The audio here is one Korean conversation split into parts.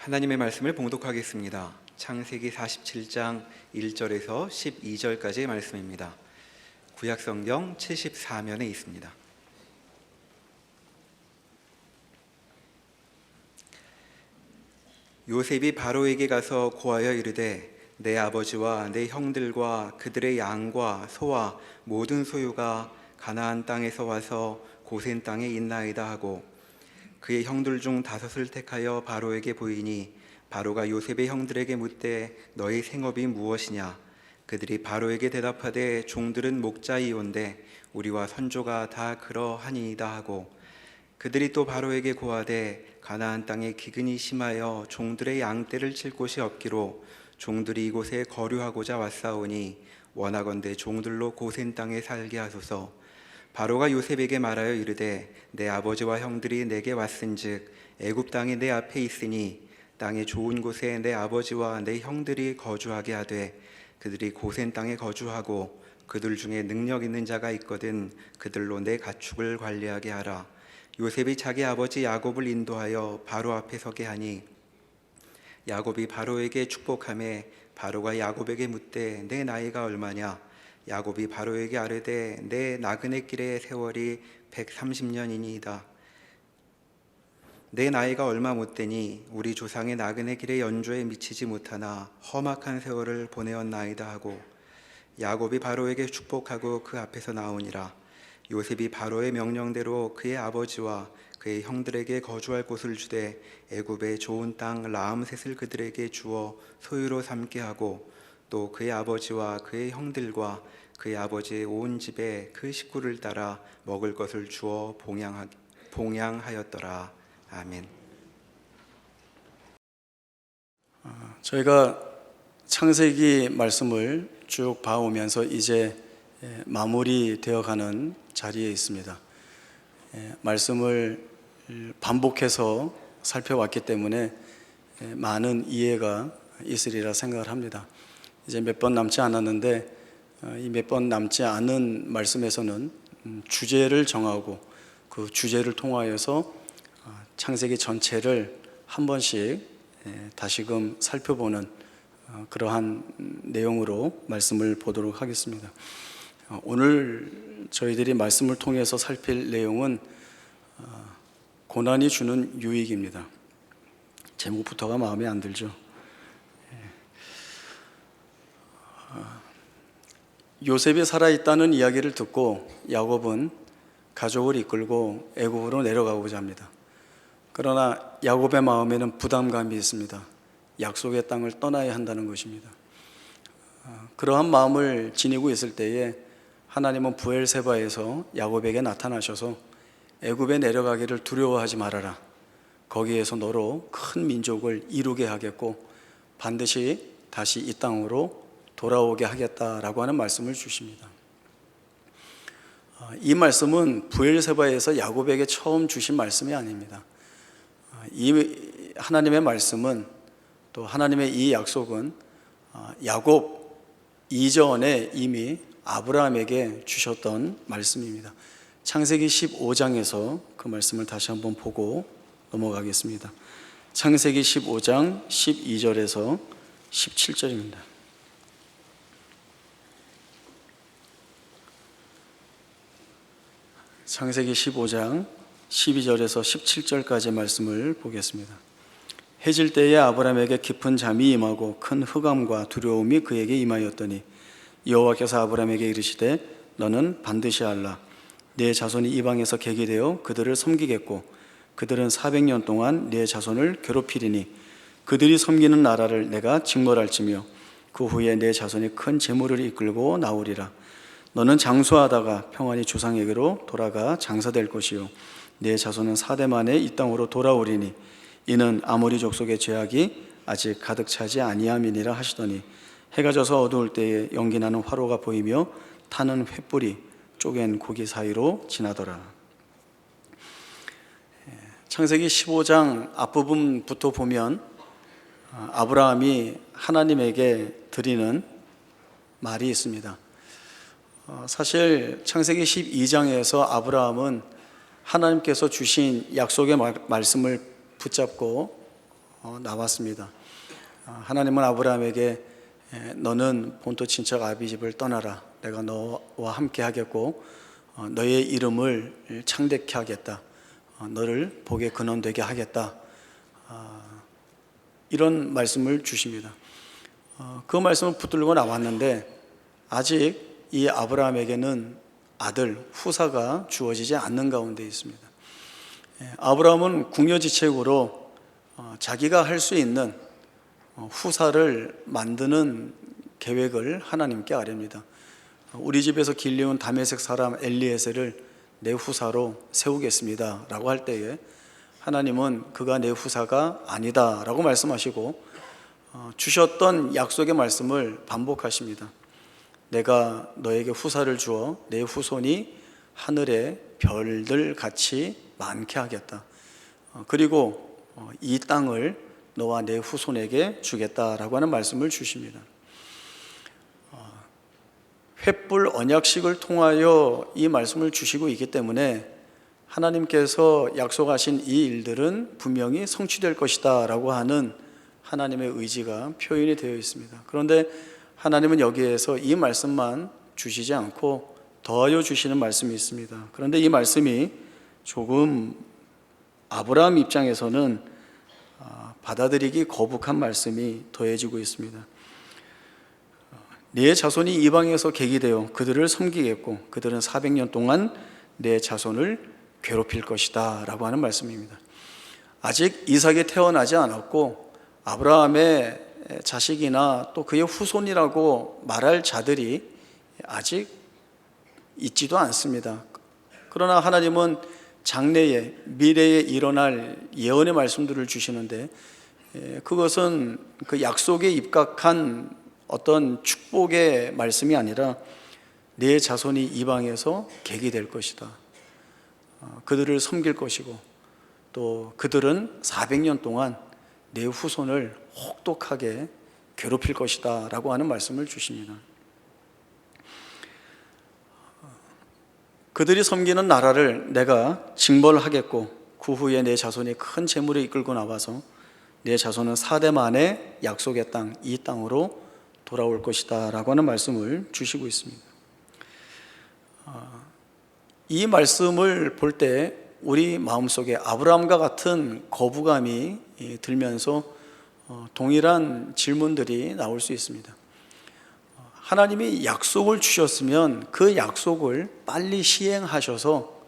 하나님의 말씀을 봉독하겠습니다. 창세기 47장 1절에서 12절까지의 말씀입니다. 구약성경 74면에 있습니다. 요셉이 바로에게 가서 고하여 이르되 내 아버지와 내 형들과 그들의 양과 소와 모든 소유가 가나안 땅에서 와서 고센 땅에 있나이다 하고 그의 형들 중 5을 택하여 바로에게 보이니 바로가 요셉의 형들에게 묻되 너희 생업이 무엇이냐? 그들이 바로에게 대답하되 종들은 목자이온데 우리와 선조가 다 그러하니이다 하고 그들이 또 바로에게 고하되 가나안 땅에 기근이 심하여 종들의 양떼를 칠 곳이 없기로 종들이 이곳에 거류하고자 왔사오니 원하건대 종들로 고센 땅에 살게 하소서. 바로가 요셉에게 말하여 이르되 내 아버지와 형들이 내게 왔은즉 애굽 땅이 내 앞에 있으니 땅의 좋은 곳에 내 아버지와 내 형들이 거주하게 하되 그들이 고센 땅에 거주하고 그들 중에 능력 있는 자가 있거든 그들로 내 가축을 관리하게 하라. 요셉이 자기 아버지 야곱을 인도하여 바로 앞에 서게 하니 야곱이 바로에게 축복하매 바로가 야곱에게 묻되 내 나이가 얼마냐? 야곱이 바로에게 아뢰되 내 나그네 길의 세월이 130년이니이다. 내 나이가 얼마 못되니 우리 조상의 나그네 길의 연조에 미치지 못하나 험악한 세월을 보내었나이다 하고 야곱이 바로에게 축복하고 그 앞에서 나오니라. 요셉이 바로의 명령대로 그의 아버지와 그의 형들에게 거주할 곳을 주되 애굽의 좋은 땅 라암셋을 그들에게 주어 소유로 삼게 하고 또 그의 아버지와 그의 형들과 그의 아버지의 온 집에 그 식구를 따라 먹을 것을 주어 봉양하였더라. 아멘. 저희가 창세기 말씀을 쭉 봐오면서 이제 마무리되어가는 자리에 있습니다. 말씀을 반복해서 살펴왔기 때문에 많은 이해가 있으리라 생각을 합니다. 이제 몇 번 남지 않았는데 이 몇 번 남지 않은 말씀에서는 주제를 정하고 그 주제를 통하여서 창세기 전체를 한 번씩 다시금 살펴보는 그러한 내용으로 말씀을 보도록 하겠습니다. 오늘 저희들이 말씀을 통해서 살필 내용은 고난이 주는 유익입니다. 제목부터가 마음에 안 들죠. 요셉이 살아있다는 이야기를 듣고 야곱은 가족을 이끌고 애굽으로 내려가고자 합니다. 그러나 야곱의 마음에는 부담감이 있습니다. 약속의 땅을 떠나야 한다는 것입니다. 그러한 마음을 지니고 있을 때에 하나님은 브엘세바에서 야곱에게 나타나셔서 애굽에 내려가기를 두려워하지 말아라. 거기에서 너로 큰 민족을 이루게 하겠고 반드시 다시 이 땅으로 돌아오게 하겠다라고 하는 말씀을 주십니다. 이 말씀은 브엘세바에서 야곱에게 처음 주신 말씀이 아닙니다. 이 하나님의 말씀은 또 하나님의 이 약속은 야곱 이전에 이미 아브라함에게 주셨던 말씀입니다. 창세기 15장에서 그 말씀을 다시 한번 보고 넘어가겠습니다. 창세기 15장 12절에서 17절입니다. 창세기 15장 12절에서 17절까지 말씀을 보겠습니다. 해질 때에 아브라함에게 깊은 잠이 임하고 큰 흑암과 두려움이 그에게 임하였더니 여호와께서 아브라함에게 이르시되 너는 반드시 알라. 네 자손이 이방에서 객이 되어 그들을 섬기겠고 그들은 400년 동안 네 자손을 괴롭히리니 그들이 섬기는 나라를 내가 직멸할지며 그 후에 네 자손이 큰 재물을 이끌고 나오리라. 너는 장수하다가 평안히 조상에게로 돌아가 장사될 것이요 네 자손은 4대 만에 이 땅으로 돌아오리니 이는 아모리 족속의 죄악이 아직 가득 차지 아니함이니라 하시더니 해가 져서 어두울 때에 연기나는 화로가 보이며 타는 횃불이 쪼갠 고기 사이로 지나더라. 창세기 15장 앞부분부터 보면 아브라함이 하나님에게 드리는 말이 있습니다. 사실 창세기 12장에서 아브라함은 하나님께서 주신 약속의 말씀을 붙잡고 나왔습니다. 하나님은 아브라함에게 너는 본토 친척 아비 집을 떠나라. 내가 너와 함께 하겠고 너의 이름을 창대케 하겠다. 너를 복의 근원 되게 하겠다. 이런 말씀을 주십니다. 그 말씀을 붙들고 나왔는데 아직 이 아브라함에게는 아들, 후사가 주어지지 않는 가운데 있습니다. 아브라함은 궁여지책으로 자기가 할 수 있는 후사를 만드는 계획을 하나님께 아뢰입니다. 우리 집에서 길리온 다메섹 사람 엘리에셀을 내 후사로 세우겠습니다 라고 할 때에 하나님은 그가 내 후사가 아니다 라고 말씀하시고 주셨던 약속의 말씀을 반복하십니다. 내가 너에게 후사를 주어 내 후손이 하늘의 별들 같이 많게 하겠다. 그리고 이 땅을 너와 내 후손에게 주겠다라고 하는 말씀을 주십니다. 횃불 언약식을 통하여 이 말씀을 주시고 있기 때문에 하나님께서 약속하신 이 일들은 분명히 성취될 것이다 라고 하는 하나님의 의지가 표현이 되어 있습니다. 그런데 하나님은 여기에서 이 말씀만 주시지 않고 더하여 주시는 말씀이 있습니다. 그런데 이 말씀이 조금 아브라함 입장에서는 받아들이기 거북한 말씀이 더해지고 있습니다. 네 자손이 이방에서 계기되어 그들을 섬기겠고 그들은 400년 동안 네 자손을 괴롭힐 것이다 라고 하는 말씀입니다. 아직 이삭이 태어나지 않았고 아브라함의 자식이나 또 그의 후손이라고 말할 자들이 아직 있지도 않습니다. 그러나 하나님은 장래에 미래에 일어날 예언의 말씀들을 주시는데 그것은 그 약속에 입각한 어떤 축복의 말씀이 아니라 네 자손이 이방에서 계기될 것이다. 그들을 섬길 것이고 또 그들은 400년 동안 내 후손을 혹독하게 괴롭힐 것이다 라고 하는 말씀을 주십니다. 그들이 섬기는 나라를 내가 징벌하겠고 그 후에 내 자손이 큰 재물을 이끌고 나와서 내 자손은 4대 만에 약속의 땅, 이 땅으로 돌아올 것이다 라고 하는 말씀을 주시고 있습니다. 이 말씀을 볼 때 우리 마음속에 아브라함과 같은 거부감이 들면서 동일한 질문들이 나올 수 있습니다. 하나님이 약속을 주셨으면 그 약속을 빨리 시행하셔서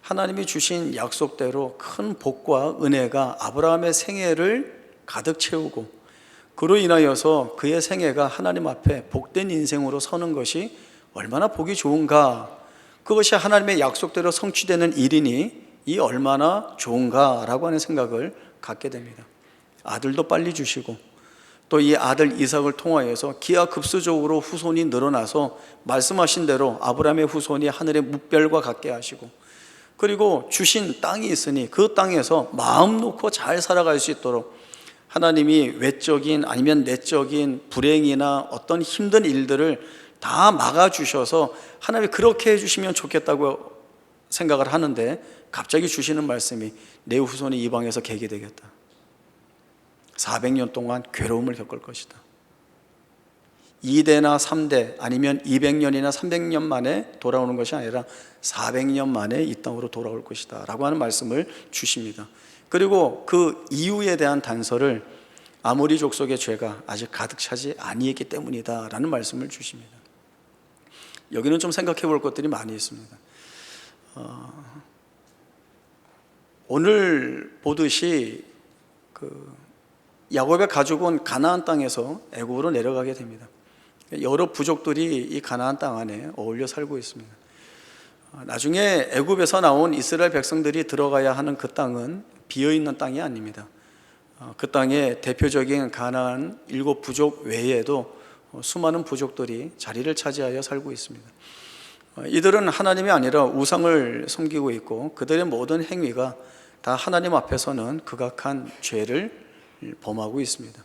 하나님이 주신 약속대로 큰 복과 은혜가 아브라함의 생애를 가득 채우고 그로 인하여서 그의 생애가 하나님 앞에 복된 인생으로 서는 것이 얼마나 보기 좋은가, 그것이 하나님의 약속대로 성취되는 일이니 이 얼마나 좋은가라고 하는 생각을 갖게 됩니다. 아들도 빨리 주시고 또 이 아들 이삭을 통하여서 기하급수적으로 후손이 늘어나서 말씀하신 대로 아브라함의 후손이 하늘의 뭇별과 같게 하시고 그리고 주신 땅이 있으니 그 땅에서 마음 놓고 잘 살아갈 수 있도록 하나님이 외적인 아니면 내적인 불행이나 어떤 힘든 일들을 다 막아주셔서 하나님이 그렇게 해주시면 좋겠다고 생각을 하는데 갑자기 주시는 말씀이 내 후손이 이방에서 계기되겠다. 400년 동안 괴로움을 겪을 것이다. 2대나 3대 아니면 200년이나 300년 만에 돌아오는 것이 아니라 400년 만에 이 땅으로 돌아올 것이다 라고 하는 말씀을 주십니다. 그리고 그 이유에 대한 단서를 아모리 족속의 죄가 아직 가득 차지 아니했기 때문이다 라는 말씀을 주십니다. 여기는 좀 생각해 볼 것들이 많이 있습니다. 오늘 보듯이 야곱의 가족은 가나안 땅에서 애굽으로 내려가게 됩니다. 여러 부족들이 이 가나안 땅 안에 어울려 살고 있습니다. 나중에 애굽에서 나온 이스라엘 백성들이 들어가야 하는 그 땅은 비어있는 땅이 아닙니다. 그 땅에 대표적인 가나안 7부족 외에도 수많은 부족들이 자리를 차지하여 살고 있습니다. 이들은 하나님이 아니라 우상을 섬기고 있고 그들의 모든 행위가 다 하나님 앞에서는 극악한 죄를 범하고 있습니다.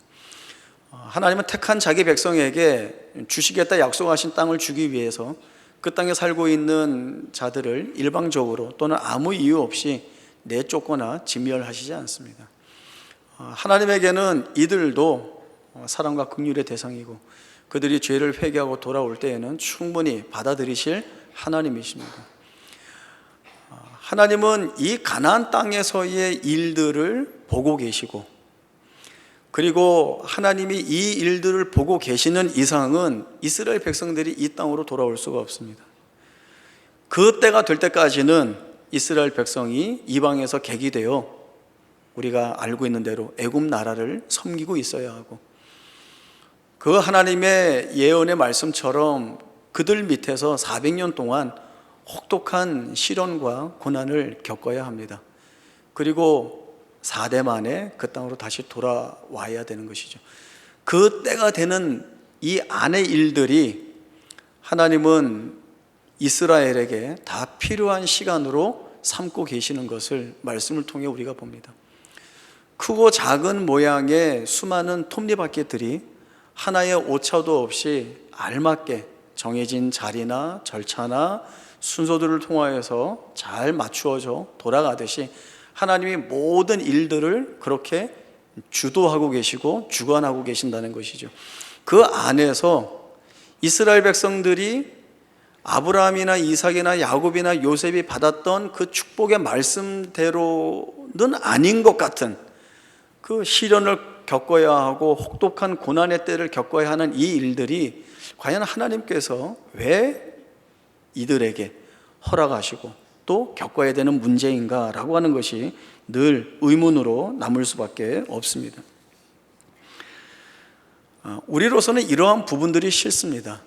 하나님은 택한 자기 백성에게 주시겠다 약속하신 땅을 주기 위해서 그 땅에 살고 있는 자들을 일방적으로 또는 아무 이유 없이 내쫓거나 진멸하시지 않습니다. 하나님에게는 이들도 사랑과 긍휼의 대상이고 그들이 죄를 회개하고 돌아올 때에는 충분히 받아들이실 하나님이십니다. 하나님은 이 가나안 땅에서의 일들을 보고 계시고, 그리고 하나님이 이 일들을 보고 계시는 이상은 이스라엘 백성들이 이 땅으로 돌아올 수가 없습니다. 그 때가 될 때까지는 이스라엘 백성이 이방에서 객이 되어 우리가 알고 있는 대로 애굽 나라를 섬기고 있어야 하고, 그 하나님의 예언의 말씀처럼 그들 밑에서 400년 동안 혹독한 시련과 고난을 겪어야 합니다. 그리고 4대 만에 그 땅으로 다시 돌아와야 되는 것이죠. 그 때가 되는 이 안의 일들이 하나님은 이스라엘에게 다 필요한 시간으로 삼고 계시는 것을 말씀을 통해 우리가 봅니다. 크고 작은 모양의 수많은 톱니바퀴들이 하나의 오차도 없이 알맞게 정해진 자리나 절차나 순서들을 통하여서 잘 맞추어져 돌아가듯이 하나님이 모든 일들을 그렇게 주도하고 계시고 주관하고 계신다는 것이죠. 그 안에서 이스라엘 백성들이 아브라함이나 이삭이나 야곱이나 요셉이 받았던 그 축복의 말씀대로는 아닌 것 같은 그 시련을 겪어야 하고 혹독한 고난의 때를 겪어야 하는 이 일들이 과연 하나님께서 왜 이들에게 허락하시고 또 겪어야 되는 문제인가라고 하는 것이 늘 의문으로 남을 수밖에 없습니다. 우리로서는 이러한 부분들이 싫습니다.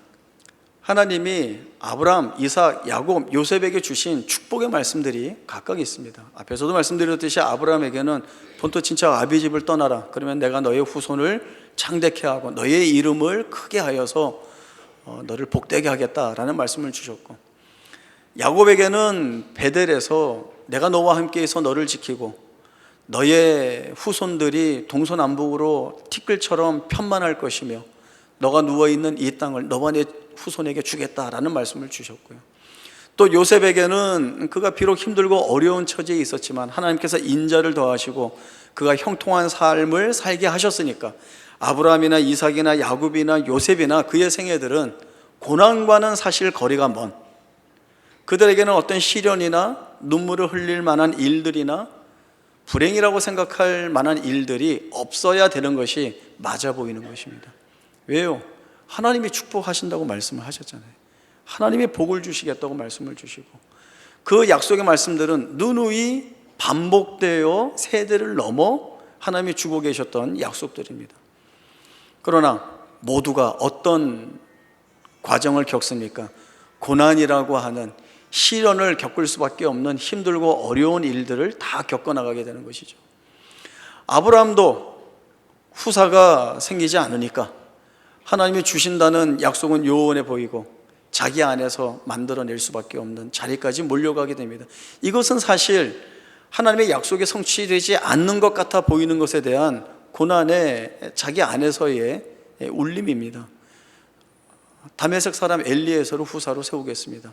하나님이 아브라함, 이삭, 야곱, 요셉에게 주신 축복의 말씀들이 각각 있습니다. 앞에서도 말씀드렸듯이 아브라함에게는 본토 친척 아비 집을 떠나라. 그러면 내가 너의 후손을 창대케 하고 너의 이름을 크게 하여서 너를 복되게 하겠다라는 말씀을 주셨고, 야곱에게는 베델에서 내가 너와 함께해서 너를 지키고 너의 후손들이 동서남북으로 티끌처럼 편만할 것이며 너가 누워있는 이 땅을 너와 내 후손에게 주겠다라는 말씀을 주셨고요. 또 요셉에게는 그가 비록 힘들고 어려운 처지에 있었지만 하나님께서 인자를 더하시고 그가 형통한 삶을 살게 하셨으니까 아브라함이나 이삭이나 야곱이나 요셉이나 그의 생애들은 고난과는 사실 거리가 먼, 그들에게는 어떤 시련이나 눈물을 흘릴 만한 일들이나 불행이라고 생각할 만한 일들이 없어야 되는 것이 맞아 보이는 것입니다. 왜요? 하나님이 축복하신다고 말씀을 하셨잖아요. 하나님이 복을 주시겠다고 말씀을 주시고 그 약속의 말씀들은 누누이 반복되어 세대를 넘어 하나님이 주고 계셨던 약속들입니다. 그러나 모두가 어떤 과정을 겪습니까? 고난이라고 하는 시련을 겪을 수밖에 없는 힘들고 어려운 일들을 다 겪어나가게 되는 것이죠. 아브라함도 후사가 생기지 않으니까 하나님이 주신다는 약속은 요원해 보이고 자기 안에서 만들어낼 수밖에 없는 자리까지 몰려가게 됩니다. 이것은 사실 하나님의 약속이 성취되지 않는 것 같아 보이는 것에 대한 고난의 자기 안에서의 울림입니다. 다메섹 사람 엘리에서를 후사로 세우겠습니다.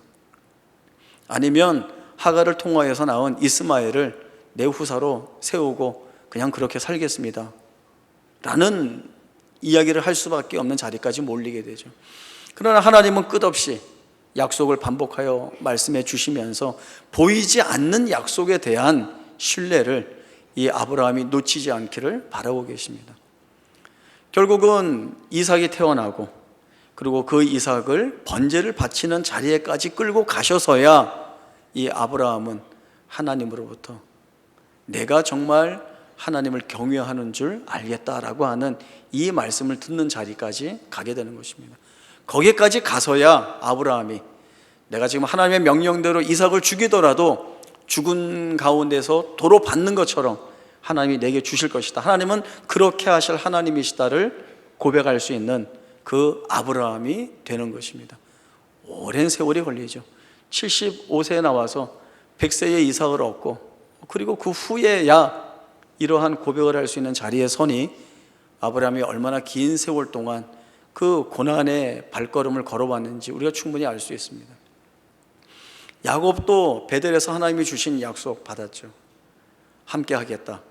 아니면 하갈을 통하여서 낳은 이스마엘을 내 후사로 세우고 그냥 그렇게 살겠습니다 라는 이야기를 할 수밖에 없는 자리까지 몰리게 되죠. 그러나 하나님은 끝없이 약속을 반복하여 말씀해 주시면서 보이지 않는 약속에 대한 신뢰를 이 아브라함이 놓치지 않기를 바라고 계십니다. 결국은 이삭이 태어나고 그리고 그 이삭을 번제를 바치는 자리에까지 끌고 가셔서야 이 아브라함은 하나님으로부터 내가 정말 하나님을 경외하는 줄 알겠다라고 하는 이 말씀을 듣는 자리까지 가게 되는 것입니다. 거기까지 가서야 아브라함이 내가 지금 하나님의 명령대로 이삭을 죽이더라도 죽은 가운데서 도로 받는 것처럼 하나님이 내게 주실 것이다, 하나님은 그렇게 하실 하나님이시다를 고백할 수 있는 그 아브라함이 되는 것입니다. 오랜 세월이 걸리죠. 75세에 나와서 100세의 이삭을 얻고 그리고 그 후에야 이러한 고백을 할 수 있는 자리에 서니 아브라함이 얼마나 긴 세월 동안 그 고난의 발걸음을 걸어왔는지 우리가 충분히 알 수 있습니다. 야곱도 베델에서 하나님이 주신 약속 받았죠. 함께 하겠다.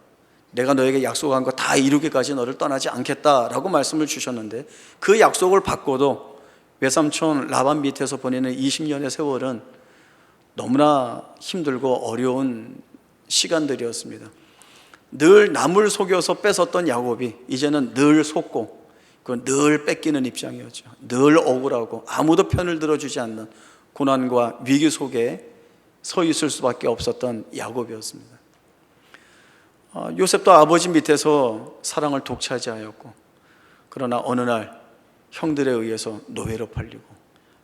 내가 너에게 약속한 거 다 이루기까지 너를 떠나지 않겠다라고 말씀을 주셨는데, 그 약속을 받고도 외삼촌 라반 밑에서 보내는 20년의 세월은 너무나 힘들고 어려운 시간들이었습니다. 늘 남을 속여서 뺏었던 야곱이 이제는 늘 속고 늘 뺏기는 입장이었죠. 늘 억울하고 아무도 편을 들어주지 않는 고난과 위기 속에 서 있을 수밖에 없었던 야곱이었습니다. 요셉도 아버지 밑에서 사랑을 독차지하였고, 그러나 어느 날 형들에 의해서 노예로 팔리고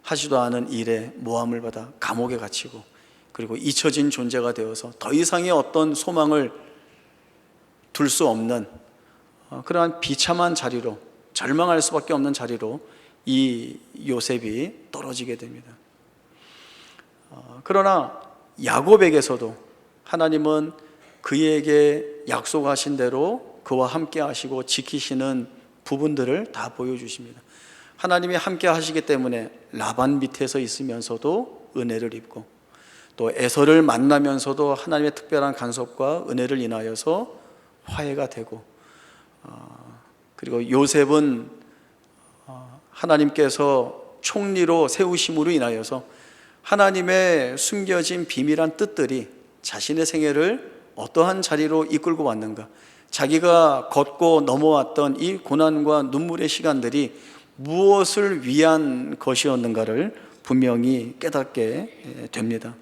하지도 않은 일에 모함을 받아 감옥에 갇히고, 그리고 잊혀진 존재가 되어서 더 이상의 어떤 소망을 둘 수 없는 그러한 비참한 자리로, 절망할 수밖에 없는 자리로 이 요셉이 떨어지게 됩니다. 그러나 야곱에게서도 하나님은 그에게 약속하신 대로 그와 함께 하시고 지키시는 부분들을 다 보여주십니다. 하나님이 함께 하시기 때문에 라반 밑에서 있으면서도 은혜를 입고, 또 에서를 만나면서도 하나님의 특별한 간섭과 은혜를 인하여서 화해가 되고, 그리고 요셉은 하나님께서 총리로 세우심으로 인하여서 하나님의 숨겨진 비밀한 뜻들이 자신의 생애를 어떠한 자리로 이끌고 왔는가, 자기가 걷고 넘어왔던 이 고난과 눈물의 시간들이 무엇을 위한 것이었는가를 분명히 깨닫게 됩니다.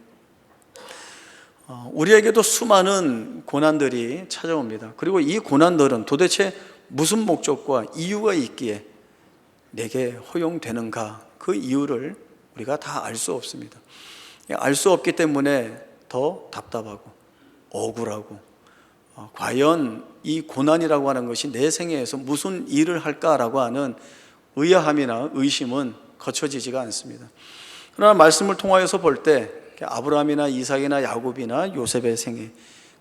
우리에게도 수많은 고난들이 찾아옵니다. 그리고 이 고난들은 도대체 무슨 목적과 이유가 있기에 내게 허용되는가, 그 이유를 우리가 다 알 수 없습니다. 알 수 없기 때문에 더 답답하고 억울하고, 과연 이 고난이라고 하는 것이 내 생애에서 무슨 일을 할까라고 하는 의아함이나 의심은 거쳐지지가 않습니다. 그러나 말씀을 통하여서 볼 때 아브라함이나 이삭이나 야곱이나 요셉의 생애,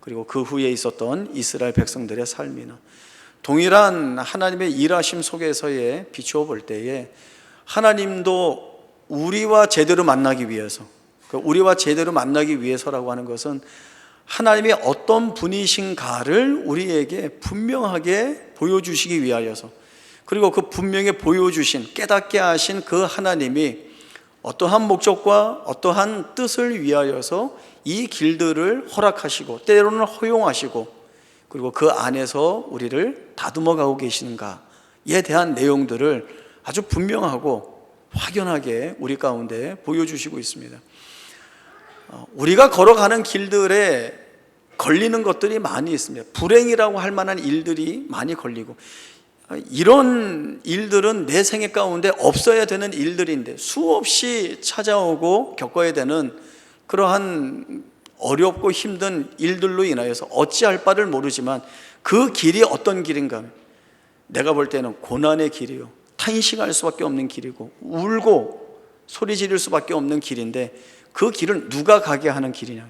그리고 그 후에 있었던 이스라엘 백성들의 삶이나 동일한 하나님의 일하심 속에서의 비추어 볼 때에 하나님도 우리와 제대로 만나기 위해서, 우리와 제대로 만나기 위해서라고 하는 것은 하나님이 어떤 분이신가를 우리에게 분명하게 보여주시기 위하여서, 그리고 그 분명히 보여주신, 깨닫게 하신 그 하나님이 어떠한 목적과 어떠한 뜻을 위하여서 이 길들을 허락하시고 때로는 허용하시고, 그리고 그 안에서 우리를 다듬어 가고 계시는가에 대한 내용들을 아주 분명하고 확연하게 우리 가운데 보여주시고 있습니다. 우리가 걸어가는 길들에 걸리는 것들이 많이 있습니다. 불행이라고 할 만한 일들이 많이 걸리고, 이런 일들은 내 생애 가운데 없어야 되는 일들인데 수없이 찾아오고 겪어야 되는 그러한 어렵고 힘든 일들로 인하여서 어찌할 바를 모르지만 그 길이 어떤 길인가, 내가 볼 때는 고난의 길이요, 탄식할 수밖에 없는 길이고 울고 소리 지를 수밖에 없는 길인데, 그 길을 누가 가게 하는 길이냐?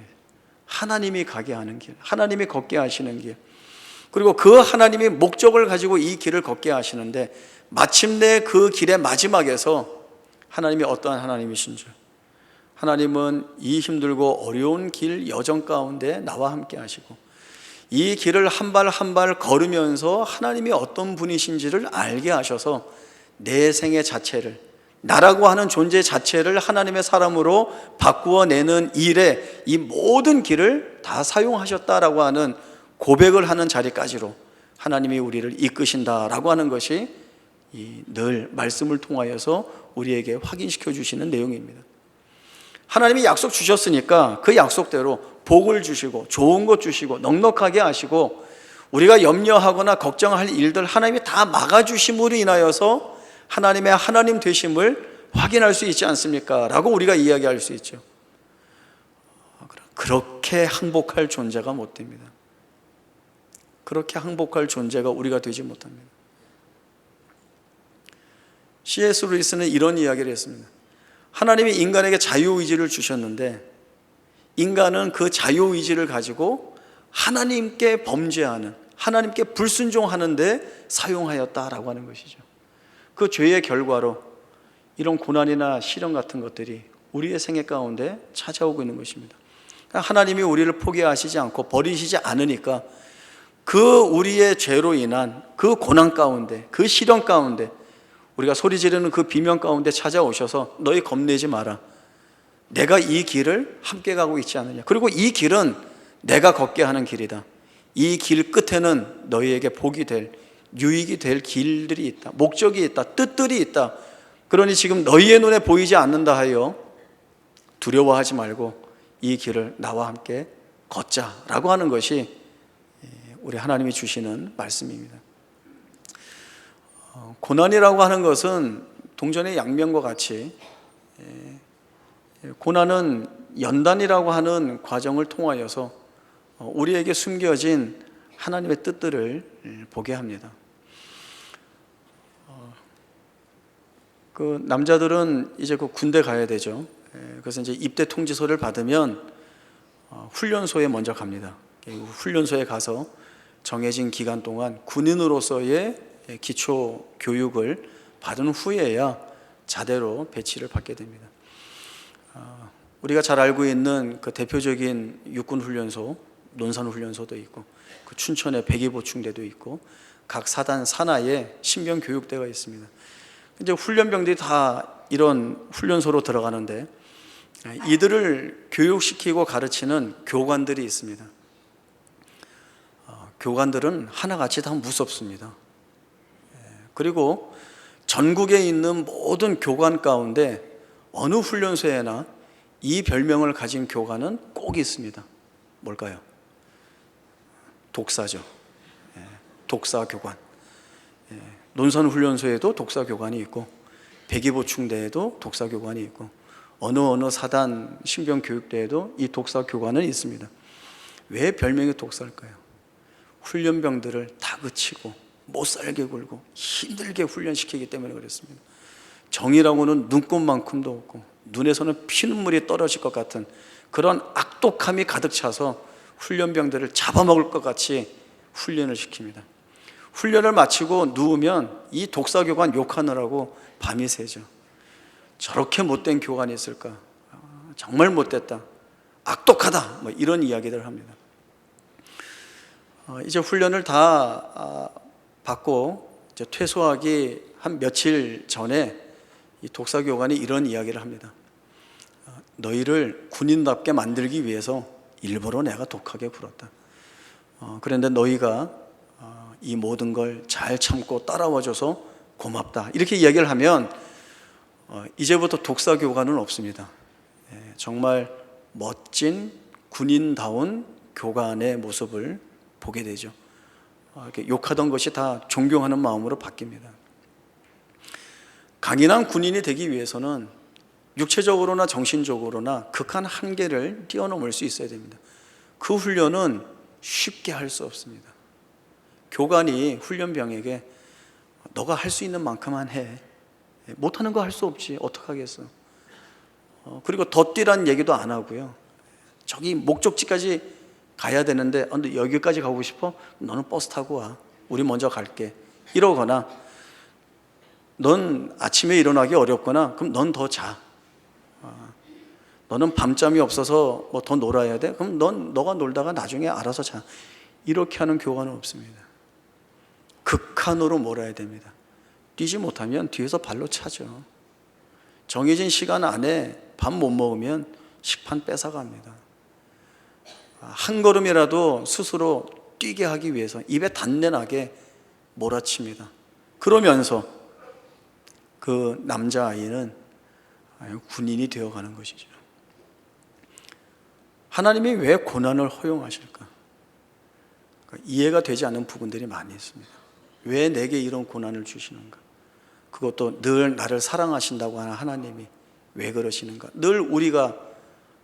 하나님이 가게 하는 길, 하나님이 걷게 하시는 길. 그리고 그 하나님이 목적을 가지고 이 길을 걷게 하시는데, 마침내 그 길의 마지막에서 하나님이 어떠한 하나님이신 줄, 하나님은 이 힘들고 어려운 길 여정 가운데 나와 함께 하시고, 이 길을 한 발 한 발 걸으면서 하나님이 어떤 분이신지를 알게 하셔서 내 생애 자체를, 나라고 하는 존재 자체를 하나님의 사람으로 바꾸어내는 일에 이 모든 길을 다 사용하셨다라고 하는 고백을 하는 자리까지로 하나님이 우리를 이끄신다라고 하는 것이 늘 말씀을 통하여서 우리에게 확인시켜 주시는 내용입니다. 하나님이 약속 주셨으니까 그 약속대로 복을 주시고 좋은 것 주시고 넉넉하게 하시고, 우리가 염려하거나 걱정할 일들 하나님이 다 막아주심으로 인하여서 하나님의 하나님 되심을 확인할 수 있지 않습니까? 라고 우리가 이야기할 수 있죠. 그렇게 항복할 존재가 못 됩니다. 그렇게 항복할 존재가 우리가 되지 못합니다. C.S. 루이스는 이런 이야기를 했습니다. 하나님이 인간에게 자유의지를 주셨는데 인간은 그 자유의지를 가지고 하나님께 범죄하는, 하나님께 불순종하는 데 사용하였다라고 하는 것이죠. 그 죄의 결과로 이런 고난이나 시련 같은 것들이 우리의 생애 가운데 찾아오고 있는 것입니다. 하나님이 우리를 포기하시지 않고 버리시지 않으니까 그 우리의 죄로 인한 그 고난 가운데, 그 시련 가운데, 우리가 소리 지르는 그 비명 가운데 찾아오셔서 너희 겁내지 마라, 내가 이 길을 함께 가고 있지 않느냐, 그리고 이 길은 내가 걷게 하는 길이다, 이 길 끝에는 너희에게 복이 될, 유익이 될 길들이 있다, 목적이 있다, 뜻들이 있다. 그러니 지금 너희의 눈에 보이지 않는다 하여 두려워하지 말고 이 길을 나와 함께 걷자라고 하는 것이 우리 하나님이 주시는 말씀입니다. 고난이라고 하는 것은 동전의 양면과 같이 고난은 연단이라고 하는 과정을 통하여서 우리에게 숨겨진 하나님의 뜻들을 보게 합니다. 그 남자들은 이제 그 군대 가야 되죠. 그래서 이제 입대 통지서를 받으면 훈련소에 먼저 갑니다. 훈련소에 가서 정해진 기간 동안 군인으로서의 기초 교육을 받은 후에야 자대로 배치를 받게 됩니다. 우리가 잘 알고 있는 그 대표적인 육군 훈련소, 논산 훈련소도 있고, 그 춘천의 백이보충대도 있고, 각 사단 산하에 신병 교육대가 있습니다. 이제 훈련병들이 다 이런 훈련소로 들어가는데 이들을 교육시키고 가르치는 교관들이 있습니다. 교관들은 하나같이 다 무섭습니다. 그리고 전국에 있는 모든 교관 가운데 어느 훈련소에나 이 별명을 가진 교관은 꼭 있습니다. 뭘까요? 독사죠. 독사교관. 논산훈련소에도 독사교관이 있고, 백이보충대에도 독사교관이 있고, 어느 사단 신병교육대에도 이 독사교관은 있습니다. 왜 별명이 독사일까요? 훈련병들을 다그치고 못살게 굴고 힘들게 훈련시키기 때문에 그렇습니다. 정의라고는 눈꽃만큼도 없고 눈에서는 피눈물이 떨어질 것 같은 그런 악독함이 가득 차서 훈련병들을 잡아먹을 것 같이 훈련을 시킵니다. 훈련을 마치고 누우면 이 독사교관 욕하느라고 밤이 새죠. 저렇게 못된 교관이 있을까? 정말 못됐다, 악독하다, 뭐 이런 이야기들을 합니다. 이제 훈련을 다 받고 이제 퇴소하기 한 며칠 전에 이 독사교관이 이런 이야기를 합니다. 너희를 군인답게 만들기 위해서 일부러 내가 독하게 굴었다. 그런데 너희가 이 모든 걸 잘 참고 따라와줘서 고맙다, 이렇게 이야기를 하면 이제부터 독사교관은 없습니다. 정말 멋진 군인다운 교관의 모습을 보게 되죠. 이렇게 욕하던 것이 다 존경하는 마음으로 바뀝니다. 강인한 군인이 되기 위해서는 육체적으로나 정신적으로나 극한 한계를 뛰어넘을 수 있어야 됩니다. 그 훈련은 쉽게 할 수 없습니다. 교관이 훈련병에게 너가 할 수 있는 만큼만 해, 못하는 거 할 수 없지, 어떡하겠어. 그리고 더 뛰라는 얘기도 안 하고요. 저기 목적지까지 가야 되는데 너 여기까지 가고 싶어? 너는 버스 타고 와, 우리 먼저 갈게, 이러거나 넌 아침에 일어나기 어렵거나 그럼 넌 더 자, 너는 밤잠이 없어서 뭐 더 놀아야 돼? 그럼 너가 놀다가 나중에 알아서 자, 이렇게 하는 교관은 없습니다. 극한으로 몰아야 됩니다. 뛰지 못하면 뒤에서 발로 차죠. 정해진 시간 안에 밥 못 먹으면 식판 뺏어갑니다. 한 걸음이라도 스스로 뛰게 하기 위해서 입에 단내 나게 몰아칩니다. 그러면서 그 남자아이는 군인이 되어가는 것이죠. 하나님이 왜 고난을 허용하실까? 이해가 되지 않는 부분들이 많이 있습니다. 왜 내게 이런 고난을 주시는가? 그것도 늘 나를 사랑하신다고 하는 하나님이 왜 그러시는가? 늘 우리가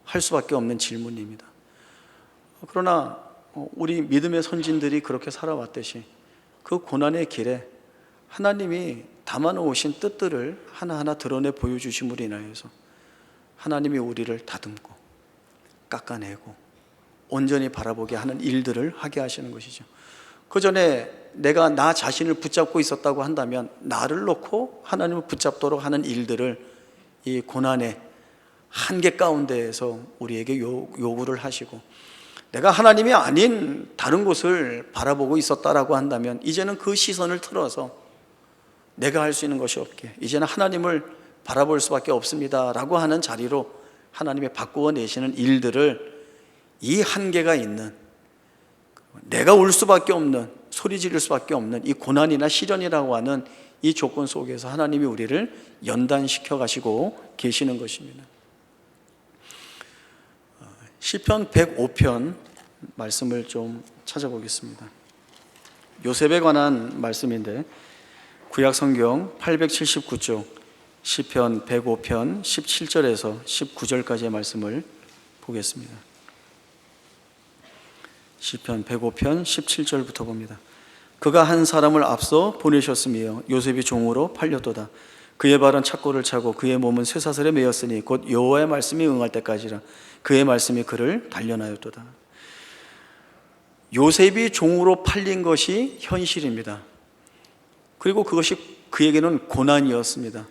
할 수밖에 없는 질문입니다. 그러나 우리 믿음의 선진들이 그렇게 살아왔듯이 그 고난의 길에 하나님이 담아놓으신 뜻들을 하나하나 드러내 보여주심으로 인하여서 하나님이 우리를 다듬고 깎아내고 온전히 바라보게 하는 일들을 하게 하시는 것이죠. 그 전에 내가 나 자신을 붙잡고 있었다고 한다면 나를 놓고 하나님을 붙잡도록 하는 일들을 이 고난의 한계 가운데에서 우리에게 요구를 하시고, 내가 하나님이 아닌 다른 곳을 바라보고 있었다라고 한다면 이제는 그 시선을 틀어서 내가 할 수 있는 것이 없게 이제는 하나님을 바라볼 수밖에 없습니다 라고 하는 자리로 하나님이 바꾸어 내시는 일들을 이 한계가 있는, 내가 울 수밖에 없는, 소리 지를 수밖에 없는 이 고난이나 시련이라고 하는 이 조건 속에서 하나님이 우리를 연단시켜 가시고 계시는 것입니다. 시편 105편 말씀을 좀 찾아보겠습니다. 요셉에 관한 말씀인데 구약 성경 879쪽 시편 105편 17절에서 19절까지의 말씀을 보겠습니다. 시편 105편 17절부터 봅니다. 그가 한 사람을 앞서 보내셨으며 요셉이 종으로 팔렸도다. 그의 발은 착고를 차고 그의 몸은 쇠사슬에 매였으니 곧 여호와의 말씀이 응할 때까지라. 그의 말씀이 그를 단련하였도다. 요셉이 종으로 팔린 것이 현실입니다. 그리고 그것이 그에게는 고난이었습니다.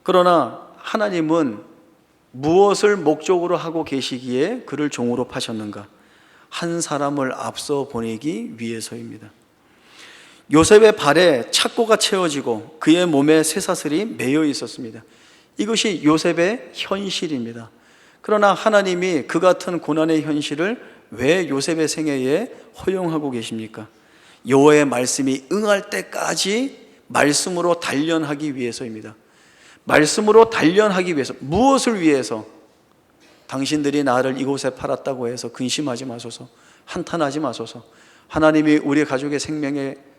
그러나 하나님은 무엇을 목적으로 하고 계시기에 그를 종으로 파셨는가? 한 사람을 앞서 보내기 위해서입니다. 요셉의 발에 착고가 채워지고 그의 몸에 쇠사슬이 매여 있었습니다. 이것이 요셉의 현실입니다. 그러나 하나님이 그 같은 고난의 현실을 왜 요셉의 생애에 허용하고 계십니까? 여호와의 말씀이 응할 때까지 말씀으로 단련하기 위해서입니다. 말씀으로 단련하기 위해서. 무엇을 위해서? 당신들이 나를 이곳에 팔았다고 해서 근심하지 마소서, 한탄하지 마소서. 하나님이 우리 가족의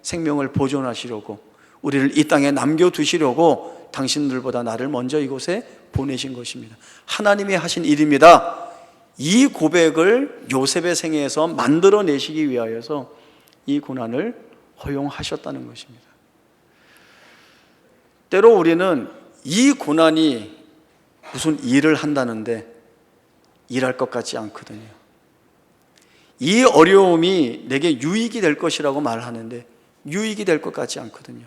생명을 보존하시려고, 우리를 이 땅에 남겨두시려고 당신들보다 나를 먼저 이곳에 보내신 것입니다. 하나님이 하신 일입니다. 이 고백을 요셉의 생애에서 만들어내시기 위하여서 이 고난을 허용하셨다는 것입니다. 때로 우리는 이 고난이 무슨 일을 한다는데 일할 것 같지 않거든요. 이 어려움이 내게 유익이 될 것이라고 말하는데 유익이 될 것 같지 않거든요.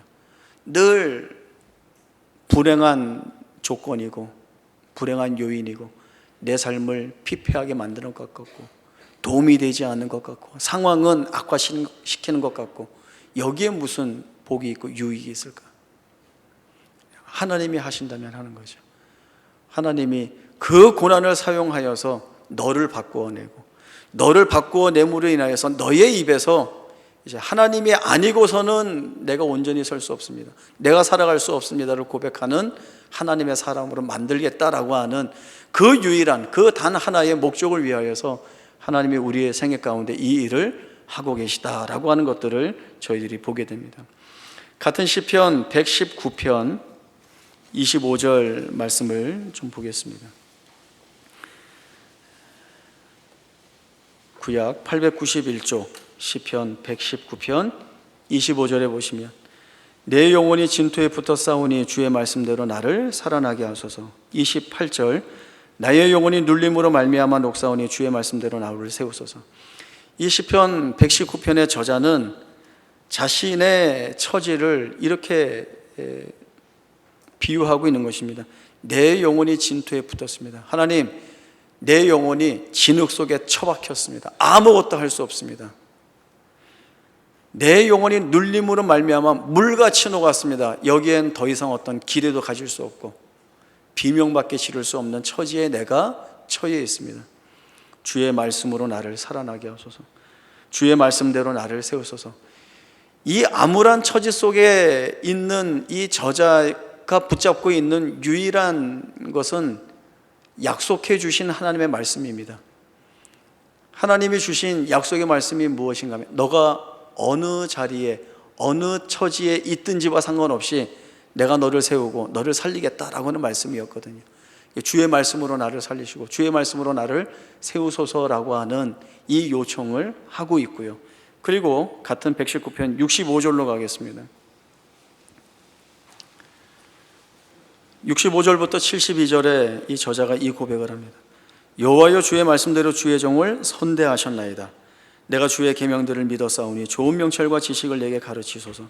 늘 불행한 조건이고 불행한 요인이고 내 삶을 피폐하게 만드는 것 같고 도움이 되지 않는 것 같고 상황은 악화시키는 것 같고 여기에 무슨 복이 있고 유익이 있을까? 하나님이 하신다면 하는 거죠. 하나님이 그 고난을 사용하여서 너를 바꾸어내고 너를 바꾸어냄으로 인하여서 너의 입에서 이제 하나님이 아니고서는 내가 온전히 설 수 없습니다, 내가 살아갈 수 없습니다를 고백하는 하나님의 사람으로 만들겠다라고 하는 그 유일한 그 단 하나의 목적을 위하여서 하나님이 우리의 생애 가운데 이 일을 하고 계시다라고 하는 것들을 저희들이 보게 됩니다. 같은 시편 119편 25절 말씀을 좀 보겠습니다. 구약 891쪽 시편 119편 25절에 보시면 내 영혼이 진토에 붙어 싸우니 주의 말씀대로 나를 살아나게 하소서. 28절 나의 영혼이 눌림으로 말미암아 녹사오니 주의 말씀대로 나를 세우소서. 이 시편 119편의 저자는 자신의 처지를 이렇게 비유하고 있는 것입니다. 내 영혼이 진토에 붙었습니다. 하나님, 내 영혼이 진흙 속에 처박혔습니다. 아무것도 할 수 없습니다. 내 영혼이 눌림으로 말미암아 물같이 녹았습니다. 여기엔 더 이상 어떤 기대도 가질 수 없고 비명밖에 지를 수 없는 처지에 내가 처해 있습니다. 주의 말씀으로 나를 살아나게 하소서. 주의 말씀대로 나를 세우소서. 이 암울한 처지 속에 있는 이 저자가 붙잡고 있는 유일한 것은 약속해 주신 하나님의 말씀입니다. 하나님이 주신 약속의 말씀이 무엇인가 하면 너가 어느 자리에 어느 처지에 있든지와 상관없이 내가 너를 세우고 너를 살리겠다라고 하는 말씀이었거든요. 주의 말씀으로 나를 살리시고 주의 말씀으로 나를 세우소서라고 하는 이 요청을 하고 있고요. 그리고 같은 119편 65절로 가겠습니다. 65절부터 72절에 이 저자가 이 고백을 합니다. 여호와여 주의 말씀대로 주의 종을 선대하셨나이다. 내가 주의 계명들을 믿어 싸우니 좋은 명철과 지식을 내게 가르치소서.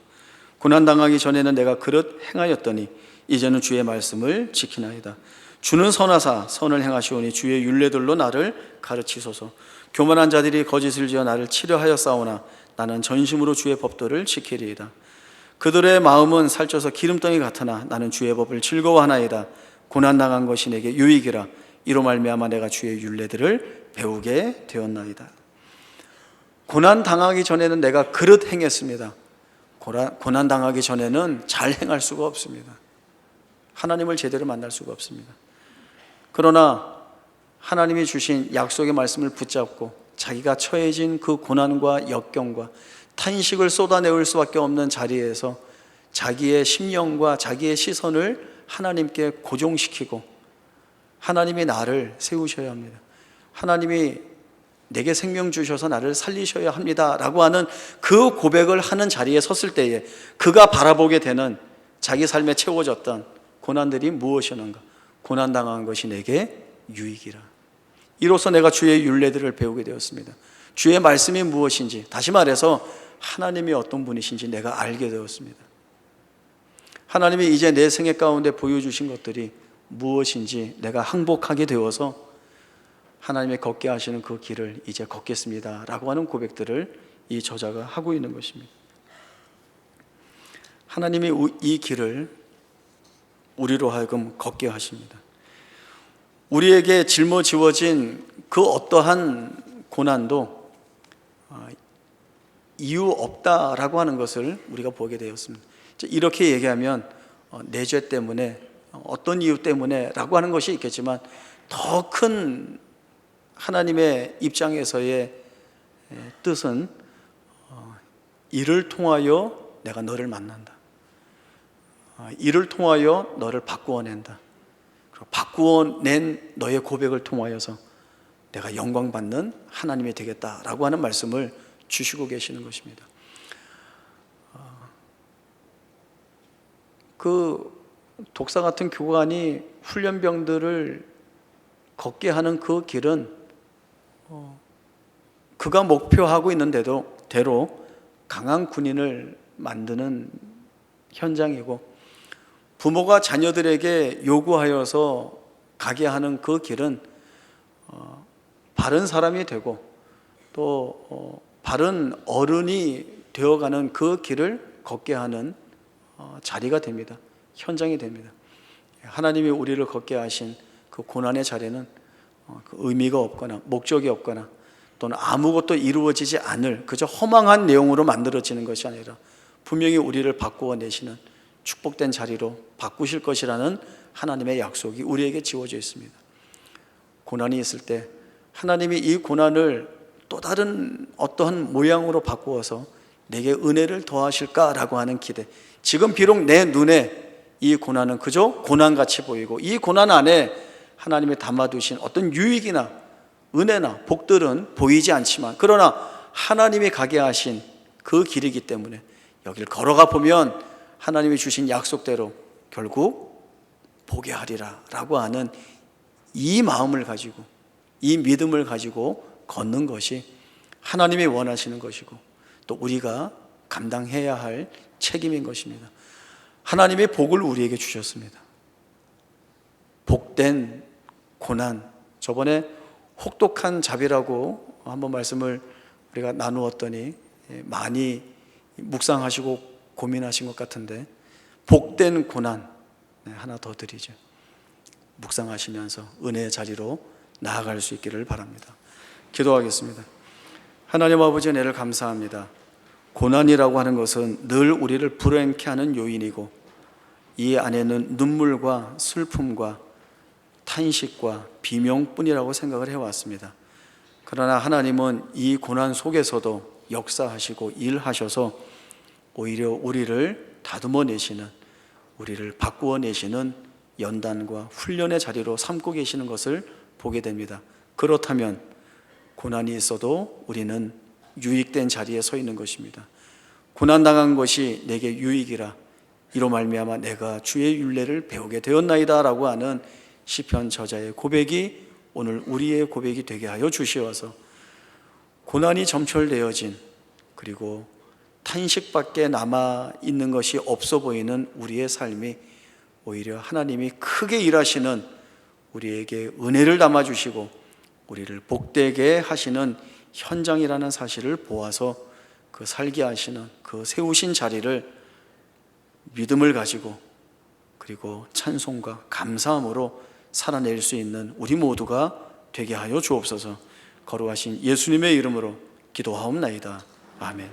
고난당하기 전에는 내가 그릇 행하였더니 이제는 주의 말씀을 지키나이다. 주는 선하사 선을 행하시오니 주의 율례들로 나를 가르치소서. 교만한 자들이 거짓을 지어 나를 치려하여 싸우나 나는 전심으로 주의 법도를 지키리이다. 그들의 마음은 살쪄서 기름덩이 같으나 나는 주의 법을 즐거워하나이다. 고난당한 것이 내게 유익이라. 이로 말미암아 내가 주의 율례들을 배우게 되었나이다. 고난당하기 전에는 내가 그릇 행했습니다. 고난당하기 전에는 잘 행할 수가 없습니다. 하나님을 제대로 만날 수가 없습니다. 그러나 하나님이 주신 약속의 말씀을 붙잡고 자기가 처해진 그 고난과 역경과 탄식을 쏟아내올 수밖에 없는 자리에서 자기의 심령과 자기의 시선을 하나님께 고정시키고 하나님이 나를 세우셔야 합니다. 하나님이 내게 생명 주셔서 나를 살리셔야 합니다 라고 하는 그 고백을 하는 자리에 섰을 때에 그가 바라보게 되는 자기 삶에 채워졌던 고난들이 무엇이었는가? 고난당한 것이 내게 유익이라. 이로써 내가 주의 율례들을 배우게 되었습니다. 주의 말씀이 무엇인지, 다시 말해서 하나님이 어떤 분이신지 내가 알게 되었습니다. 하나님이 이제 내 생애 가운데 보여주신 것들이 무엇인지 내가 항복하게 되어서 하나님의 걷게 하시는 그 길을 이제 걷겠습니다 라고 하는 고백들을 이 저자가 하고 있는 것입니다. 하나님이 이 길을 우리로 하여금 걷게 하십니다. 우리에게 짊어지워진 그 어떠한 고난도 이유 없다라고 하는 것을 우리가 보게 되었습니다. 이렇게 얘기하면 내 죄 때문에 어떤 이유 때문에 라고 하는 것이 있겠지만 더 큰 하나님의 입장에서의 뜻은 이를 통하여 내가 너를 만난다. 이를 통하여 너를 바꾸어낸다. 그리고 바꾸어낸 너의 고백을 통하여서 내가 영광받는 하나님이 되겠다라고 하는 말씀을 주시고 계시는 것입니다. 그 독사 같은 교관이 훈련병들을 걷게 하는 그 길은 그가 목표하고 있는 대로 강한 군인을 만드는 현장이고, 부모가 자녀들에게 요구하여서 가게 하는 그 길은 바른 사람이 되고 또 바른 어른이 되어가는 그 길을 걷게 하는 자리가 됩니다. 현장이 됩니다. 하나님이 우리를 걷게 하신 그 고난의 자리는 그 의미가 없거나 목적이 없거나 또는 아무것도 이루어지지 않을 그저 허망한 내용으로 만들어지는 것이 아니라 분명히 우리를 바꾸어 내시는 축복된 자리로 바꾸실 것이라는 하나님의 약속이 우리에게 지워져 있습니다. 고난이 있을 때 하나님이 이 고난을 또 다른 어떠한 모양으로 바꾸어서 내게 은혜를 더하실까라고 하는 기대. 지금 비록 내 눈에 이 고난은 그저 고난같이 보이고 이 고난 안에 하나님이 담아두신 어떤 유익이나 은혜나 복들은 보이지 않지만, 그러나 하나님이 가게 하신 그 길이기 때문에 여길 걸어가 보면 하나님이 주신 약속대로 결국 보게 하리라 라고 하는 이 마음을 가지고, 이 믿음을 가지고 걷는 것이 하나님이 원하시는 것이고 또 우리가 감당해야 할 책임인 것입니다. 하나님의 복을 우리에게 주셨습니다. 복된 고난, 저번에 혹독한 자비라고 한번 말씀을 우리가 나누었더니 많이 묵상하시고 고민하신 것 같은데, 복된 고난 하나 더 드리죠. 묵상하시면서 은혜의 자리로 나아갈 수 있기를 바랍니다. 기도하겠습니다. 하나님 아버지, 은혜를 감사합니다. 고난이라고 하는 것은 늘 우리를 불행케 하는 요인이고 이 안에는 눈물과 슬픔과 탄식과 비명뿐이라고 생각을 해왔습니다. 그러나 하나님은 이 고난 속에서도 역사하시고 일하셔서 오히려 우리를 다듬어 내시는, 우리를 바꾸어 내시는 연단과 훈련의 자리로 삼고 계시는 것을 보게 됩니다. 그렇다면 고난이 있어도 우리는 유익된 자리에 서 있는 것입니다. 고난당한 것이 내게 유익이라. 이로 말미암아 내가 주의 율례를 배우게 되었나이다 라고 하는 시편 저자의 고백이 오늘 우리의 고백이 되게 하여 주시어서 고난이 점철되어진, 그리고 탄식밖에 남아있는 것이 없어 보이는 우리의 삶이 오히려 하나님이 크게 일하시는 우리에게 은혜를 담아주시고 우리를 복되게 하시는 현장이라는 사실을 보아서 그 살게 하시는 그 세우신 자리를 믿음을 가지고 그리고 찬송과 감사함으로 살아낼 수 있는 우리 모두가 되게 하여 주옵소서. 거룩하신 예수님의 이름으로 기도하옵나이다. 아멘.